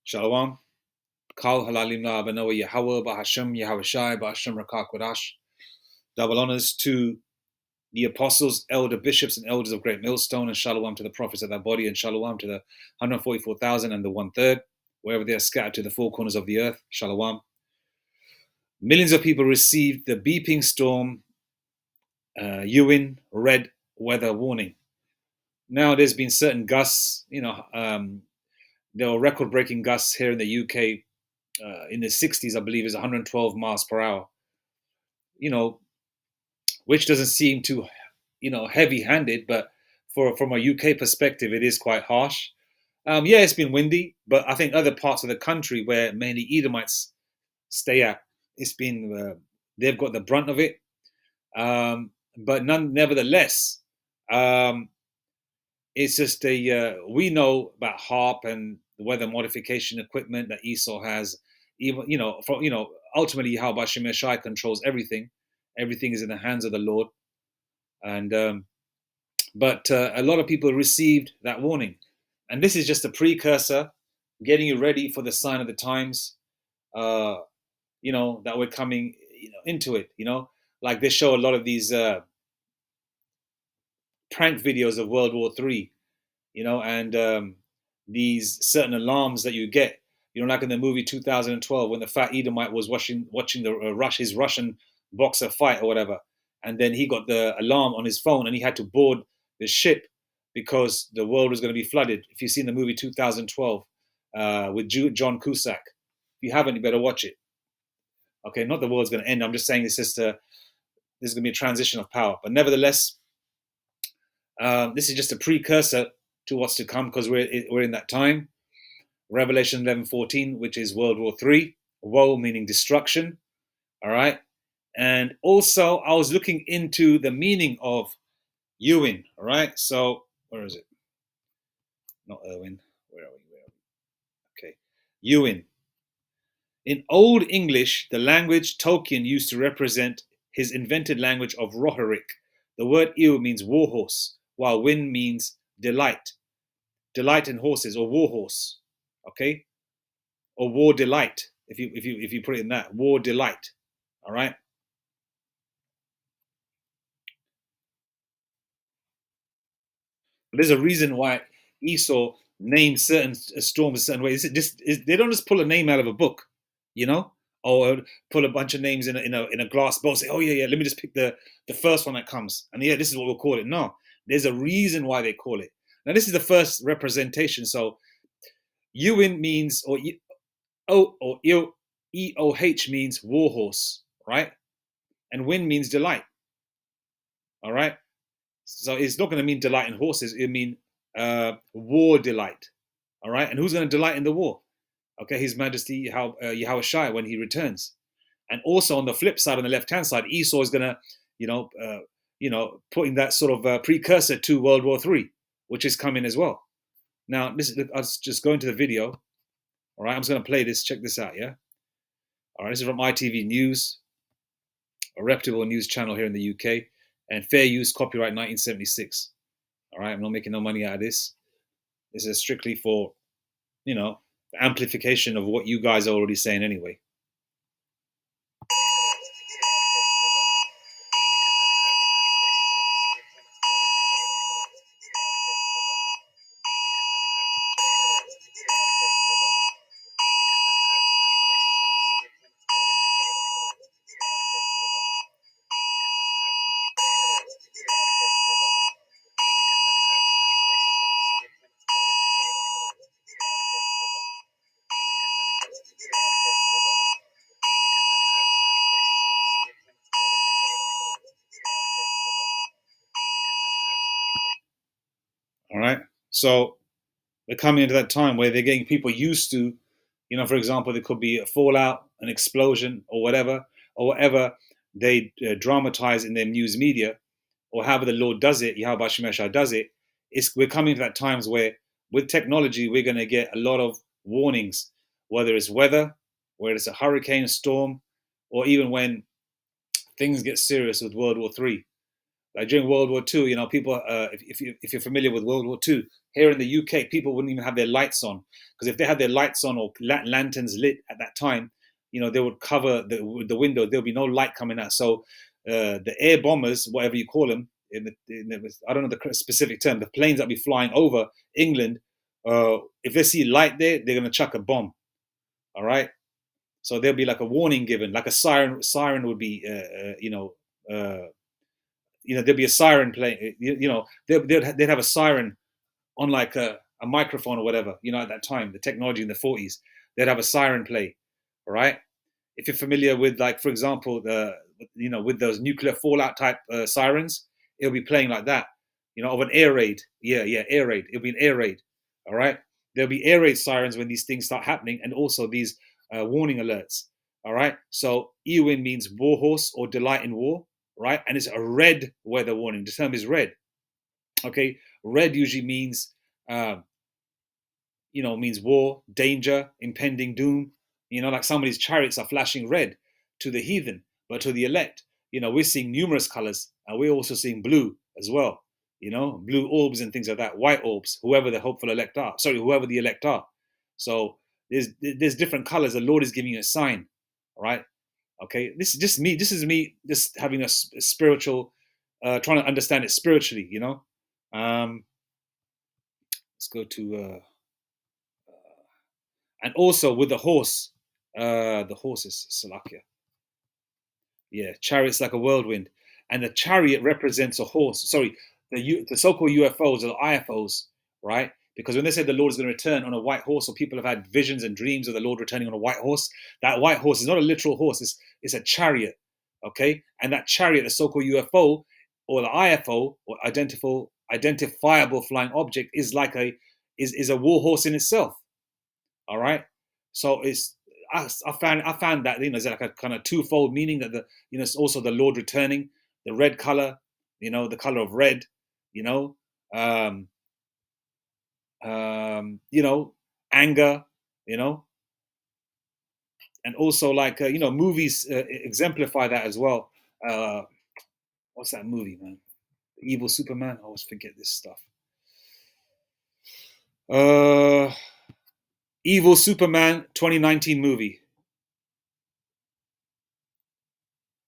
Shalom. Kal halalim la abanoa Yahweh Bahasham Yahweh Bahasham Rakakwadash. Double honors to the apostles, elder bishops, and elders of Great Millstone, and shalom to the prophets of that body, and shalom to the 144,000 and the 1/3, wherever they are scattered to the four corners of the earth. Shalom. Millions of people received the beeping storm éowyn red weather warning. Now, there's been certain gusts, there were record-breaking gusts here in the UK in the 60s, I believe, is 112 miles per hour. Which doesn't seem too, heavy-handed, but from a UK perspective, it is quite harsh. It's been windy, but I think other parts of the country where mainly Edomites stay at, it's been they've got the brunt of it. But nevertheless, it's just we know about HARP and the weather modification equipment that Esau has. Even ultimately, Yahweh Shemeshai controls everything. Everything is in the hands of the Lord, and but a lot of people received that warning, and this is just a precursor, getting you ready for the sign of the times. That we're coming, into it. Like they show a lot of these prank videos of World War III, and these certain alarms that you get, like in the movie 2012 when the fat Edomite was watching his Russian boxer fight or whatever, and then he got the alarm on his phone and he had to board the ship because the world was going to be flooded. If you've seen the movie 2012 with John Cusack, if you haven't, you better watch it. Okay, not the world's going to end. I'm just saying this is going to be a transition of power, but nevertheless, this is just a precursor to what's to come, because we're in that time. Revelation 11:14, which is World War III, woe meaning destruction. All right, and also I was looking into the meaning of éowyn. All right, so where is it? Not éowyn. Where are we? Okay, éowyn. In Old English, the language Tolkien used to represent his invented language of Rohirric. The word ewe means warhorse, while wyn means delight. Delight in horses, or war horse, okay, or war delight. If you put it in that, war delight. All right. There's a reason why Esau named certain storms a certain way. They don't just pull a name out of a book, or pull a bunch of names in a glass bowl. Say, oh yeah, let me just pick the first one that comes, and this is what we'll call it. No, there's a reason why they call it. Now this is the first representation. So éowyn means, or EOH means warhorse, right? And wyn means delight. All right. So it's not going to mean delight in horses. It mean war delight. All right. And who's going to delight in the war? Okay, His Majesty Yahweh Shai when he returns. And also on the flip side, on the left-hand side, Esau is going to, putting that sort of precursor to World War III, which is coming as well. Now, I'll just go into the video. All right, I'm just going to play this. Check this out, yeah? All right, this is from ITV News, a reputable news channel here in the UK, and fair use, copyright 1976. All right, I'm not making no money out of this. This is strictly for, the amplification of what you guys are already saying anyway. All right. So we're coming into that time where they're getting people used to, for example, there could be a fallout, an explosion, or whatever they dramatize in their news media, or however the Lord does it, Yahweh Shemeshai does it. We're coming to that times where, with technology, we're going to get a lot of warnings, whether it's weather, whether it's a hurricane, a storm, or even when things get serious with World War III. Like during World War II, people, if you're familiar with World War II, here in the UK, people wouldn't even have their lights on, because if they had their lights on or lanterns lit at that time, they would cover the window. There'll be no light coming out. So the air bombers, whatever you call them, I don't know the specific term, the planes that be flying over England, if they see light there, they're going to chuck a bomb. All right. So there'll be like a warning given, like a siren. Siren would be, there'd be a siren playing. They'd have a siren on like a microphone or whatever. At that time, the technology in the 40s, they'd have a siren play. All right. If you're familiar with, like, for example, with those nuclear fallout type sirens, it'll be playing like that. Of an air raid. Yeah, air raid. It'll be an air raid. All right. There'll be air raid sirens when these things start happening, and also these warning alerts. All right. So éowyn means war horse or delight in war, right? And it's a red weather warning. The term is red. Okay. Red usually means, means war, danger, impending doom. Like somebody's chariots are flashing red to the heathen, but to the elect, we're seeing numerous colors, and we're also seeing blue as well. Blue orbs and things like that, white orbs, whoever the hopeful elect are. Sorry, whoever the elect are. So there's different colors. The Lord is giving you a sign. All right. Okay. This is just me. This is me just having a spiritual, trying to understand it spiritually. Let's go to. And also with the horse, the horse is Salakia. Yeah, chariots like a whirlwind, and the chariot represents a horse. Sorry, the so-called UFOs or IFOs, right? Because when they say the Lord is going to return on a white horse, or people have had visions and dreams of the Lord returning on a white horse, that white horse is not a literal horse; it's a chariot, okay? And that chariot, the so-called UFO or the IFO or identifiable flying object, is like is a war horse in itself. All right. So I found that there's like a kind of twofold meaning, that it's also the Lord returning, the red color, the color of red, um, anger, and also like movies exemplify that as well. What's that movie, man? Evil Superman. I always forget this stuff. Evil Superman 2019 movie.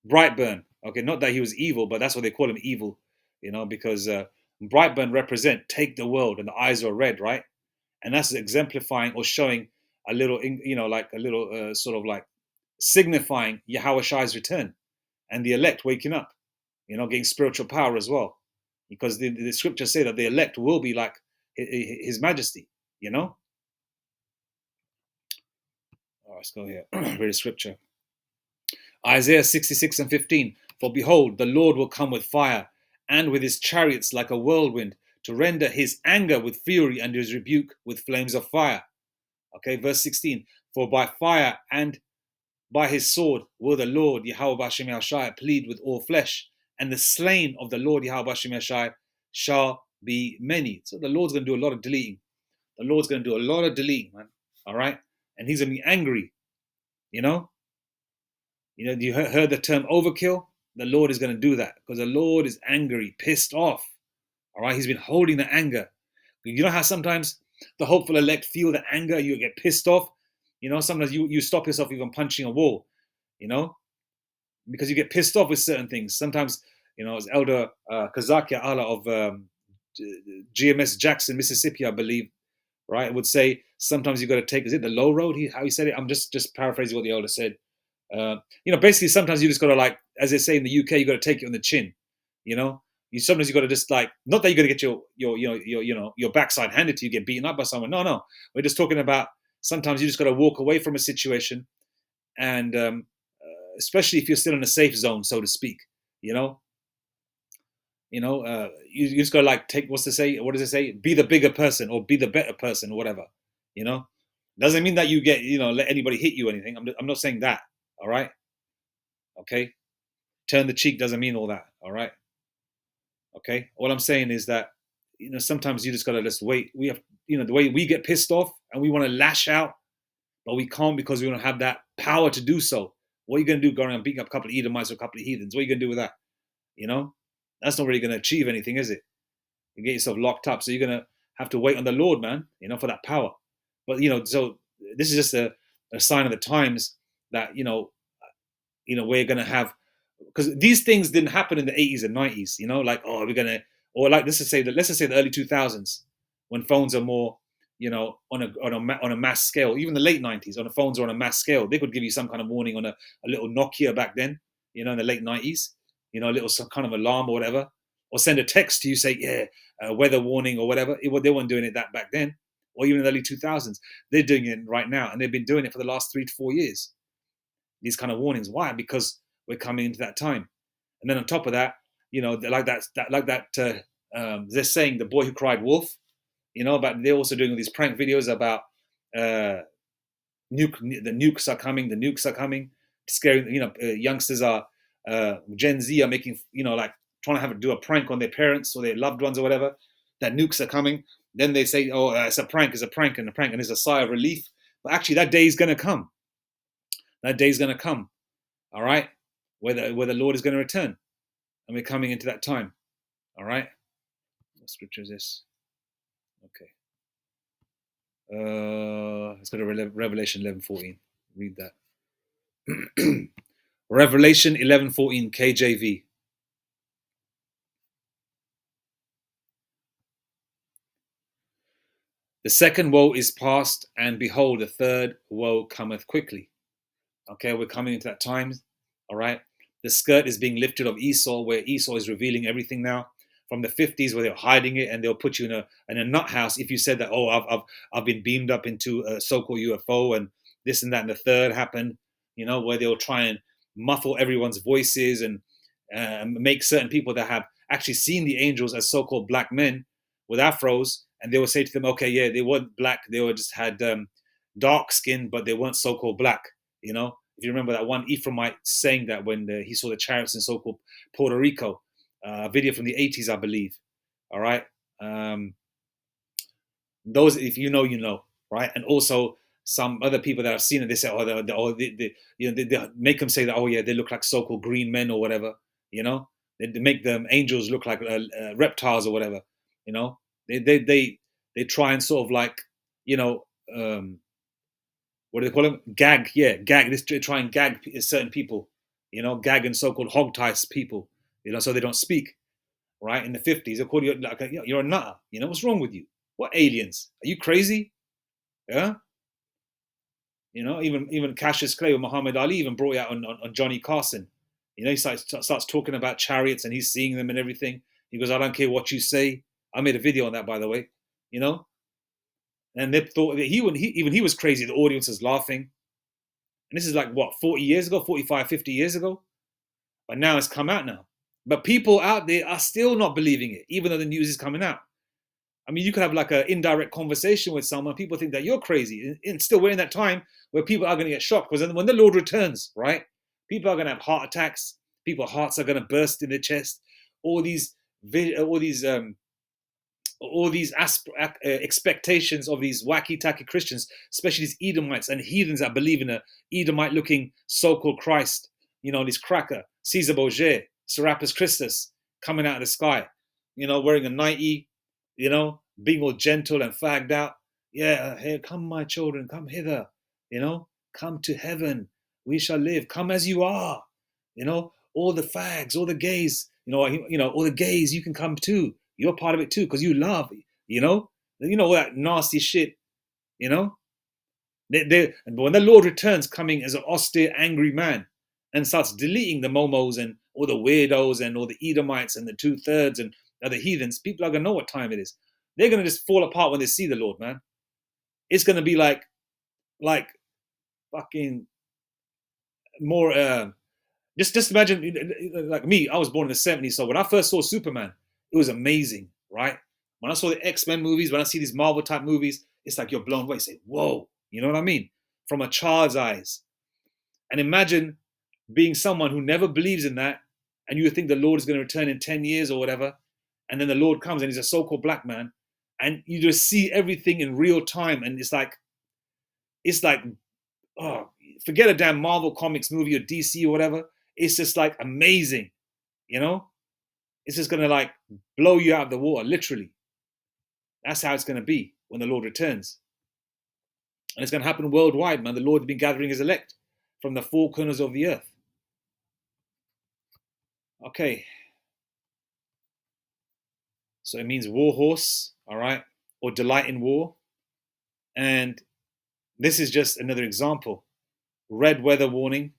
Brightburn. Okay, not that he was evil, but that's what they call him, evil. Because Brightburn represent take the world, and the eyes are red, right? And that's exemplifying or showing a little, like a little sort of like signifying Yahweh Shai's return and the elect waking up, getting spiritual power as well, because the scriptures say that the elect will be like His Majesty. All right, let's go here. Read the scripture. Isaiah 66:15. For behold, the Lord will come with fire, and with his chariots like a whirlwind, to render his anger with fury and his rebuke with flames of fire. Okay, verse 16. For by fire and by his sword will the Lord Yahweh Bashem Yahshai plead with all flesh, and the slain of the Lord Yahweh Bashem Yahshai shall be many. So the Lord's going to do a lot of deleting. The Lord's going to do a lot of deleting, man. All right? And he's going to be angry. You heard the term overkill? The Lord is going to do that, because the Lord is angry, pissed off. All right? He's been holding the anger. You know how sometimes the hopeful elect feel the anger, you get pissed off? Sometimes you stop yourself even punching a wall, because you get pissed off with certain things. Sometimes, as Elder Kazakia Allah of GMS Jackson, Mississippi, I believe, right, would say sometimes you got to take, is it the low road? How he said it? I'm just paraphrasing what the elder said. Basically sometimes you just got to, like, as they say in the UK, you got to take it on the chin. Sometimes you got to just, like, not that you're going to get your backside handed to you, get beaten up by someone. No, we're just talking about sometimes you just got to walk away from a situation, and especially if you're still in a safe zone, so to speak. You just got to, like, take, what does it say? Be the bigger person or be the better person or whatever. Doesn't mean that you get, let anybody hit you or anything. I'm not saying that. All right. Okay. Turn the cheek doesn't mean all that. All right. Okay. All I'm saying is that, sometimes you just got to just wait. We have, the way we get pissed off and we want to lash out, but we can't, because we don't have that power to do so. What are you going to do going and beating up a couple of Edomites or a couple of heathens? What are you going to do with that? That's not really going to achieve anything, is it? You get yourself locked up. So you're going to have to wait on the Lord, man, for that power. But, so this is just a sign of the times that, we're going to have, because these things didn't happen in the 80s and 90s, like, oh, we're going to, or like, let's just say the early 2000s, when phones are more, on a mass scale. Even the late 90s, on the phones are on a mass scale. They could give you some kind of warning on a little Nokia back then, in the late 90s, a little some kind of alarm or whatever, or send a text to you, say, yeah, weather warning or whatever. They weren't doing it that back then, or even in the early 2000s. They're doing it right now, and they've been doing it for the last 3 to 4 years. These kind of warnings. Why? Because we're coming into that time. And then on top of that, they're saying the boy who cried wolf, but they're also doing all these prank videos about the nukes are coming, scaring, youngsters are, Gen Z are making, like trying to do a prank on their parents or their loved ones or whatever, that nukes are coming. Then they say, oh, it's a prank, and it's a sigh of relief. But actually that day is going to come. That day is going to come. All right. Where the Lord is going to return. And we're coming into that time. All right. What scripture is this? Okay. Let's go to Revelation 11:14. Read that. Revelation 11:14 KJV. The second woe is past, and behold, the third woe cometh quickly. Okay, we're coming into that time. All right. The skirt is being lifted of Esau, where Esau is revealing everything now. From the 50s, where they're hiding it, and they'll put you in a nut house if you said that, oh, I've been beamed up into a so-called UFO, and this and that and the third happened, where they'll try and muffle everyone's voices and make certain people that have actually seen the angels as so-called black men with afros, and they will say to them, okay, yeah, they weren't black, they were just had dark skin, but they weren't so-called black, If you remember that one Ephraimite saying that when he saw the chariots in so-called Puerto Rico, a video from the 80s, I believe. All right. Those, if you know, right? And also some other people that have seen it, they say, they make them say that, oh yeah, they look like so-called green men or whatever, They make them angels look like reptiles or whatever, They try and sort of like, what do they call them? Gag, yeah, gag. They try and gag certain people, gag and so-called hogtie people, so they don't speak. Right, in the 50s, they call you like you're a nutter. What's wrong with you? What aliens? Are you crazy? Yeah. Even Cassius Clay or Muhammad Ali even brought it out on Johnny Carson. He starts talking about chariots and he's seeing them and everything. He goes, I don't care what you say. I made a video on that, by the way. And they thought that he was crazy. The audience was laughing. And this is like what, 40 years ago, 45, 50 years ago. But now it's come out now. But people out there are still not believing it, even though the news is coming out. I mean, you could have like an indirect conversation with someone. People think that you're crazy. And still, we're in that time where people are going to get shocked. Because when the Lord returns, right, people are going to have heart attacks. People's hearts are going to burst in their chest. All these expectations of these wacky-tacky Christians, especially these Edomites and heathens that believe in a Edomite-looking so-called Christ. This cracker, Caesar Borgia, Serapis Christus, coming out of the sky, wearing a nightie, being all gentle and fagged out. Yeah, here, come my children, come hither, come to heaven. We shall live. Come as you are, all the fags, all the gays, all the gays, you can come too. You're part of it too, because you love, all that nasty shit, And when the Lord returns, coming as an austere, angry man, and starts deleting the momos and all the weirdos and all the Edomites and the 2/3 and other heathens, people are gonna know what time it is. They're gonna just fall apart when they see the Lord, man. It's gonna be like fucking more. Just imagine, like me. I was born in the 70s, so when I first saw Superman, it was amazing, right? When I saw the X-Men movies, when I see these Marvel type movies, it's like you're blown away. You say, whoa, you know what I mean? From a child's eyes. And imagine being someone who never believes in that, and you think the Lord is going to return in 10 years or whatever, and then the Lord comes and he's a so-called black man, and you just see everything in real time, and it's like, oh, forget a damn Marvel Comics movie or DC or whatever. It's just like amazing, It's It's just going to like blow you out of the water, literally. That's how it's going to be when the Lord returns. And it's going to happen worldwide, man. The Lord has been gathering his elect from the four corners of the earth. Okay. So it means war horse, all right, or delight in war. And this is just another example. Red weather warning.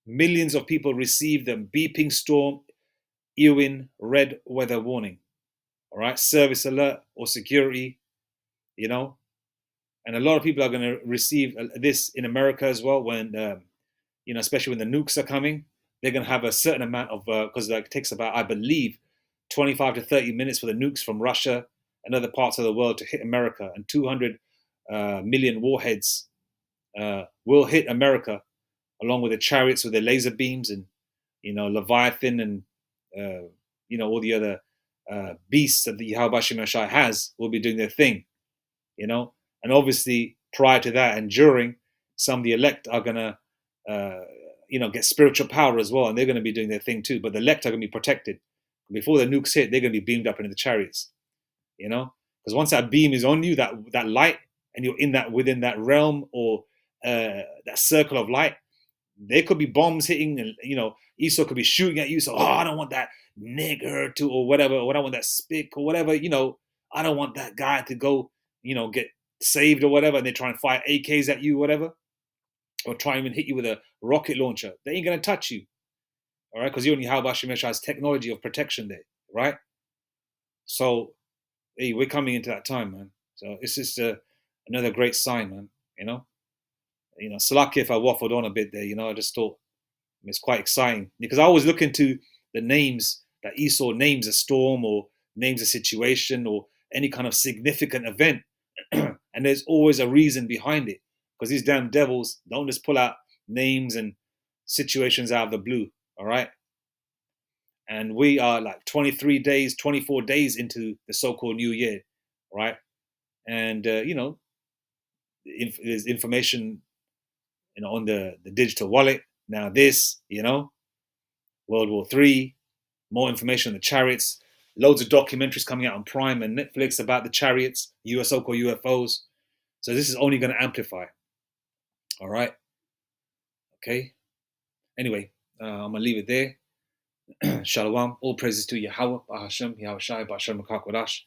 Millions of people receive the beeping storm éowyn red weather warning. All right, service alert or security, you know. And a lot of people are going to receive this in America as well when, especially when the nukes are coming. They're going to have a certain amount of, because it takes about, I believe, 25 to 30 minutes for the nukes from Russia and other parts of the world to hit America. And 200 million warheads will hit America, along with the chariots with their laser beams and, Leviathan and, all the other beasts that the Yahweh Shemashai has will be doing their thing, And obviously, prior to that and during, some of the elect are going to, get spiritual power as well, and they're going to be doing their thing too. But the elect are going to be protected. Before the nukes hit, they're going to be beamed up into the chariots, because once that beam is on you, that light, and you're within that realm or that circle of light, there could be bombs hitting, and Esau could be shooting at you. So, I don't want that nigger to, or whatever, or I don't want that spick or whatever. I don't want that guy to go, get saved or whatever. And they try and fire AKs at you, whatever, or try and even hit you with a rocket launcher. They ain't gonna touch you, all right? Because you only have Shemeshai's technology of protection there, right? So, hey, we're coming into that time, man. So it's just another great sign, man. Salaki if I waffled on a bit there. I just thought it's quite exciting because I always look into the names that Esau names a storm or names a situation or any kind of significant event, and there's always a reason behind it because these damn devils don't just pull out names and situations out of the blue. All right. And we are like 23 days, 24 days into the so-called new year, right? And there's information, on the digital wallet. Now this, World War III, more information on the chariots, loads of documentaries coming out on Prime and Netflix about the chariots, US so-called UFOs. So this is only going to amplify. All right. Okay. Anyway, I'm going to leave it there. Shalom. All praises to Yahweh, Bahashem, Yahweh Shai, Bahashem Makakwadash.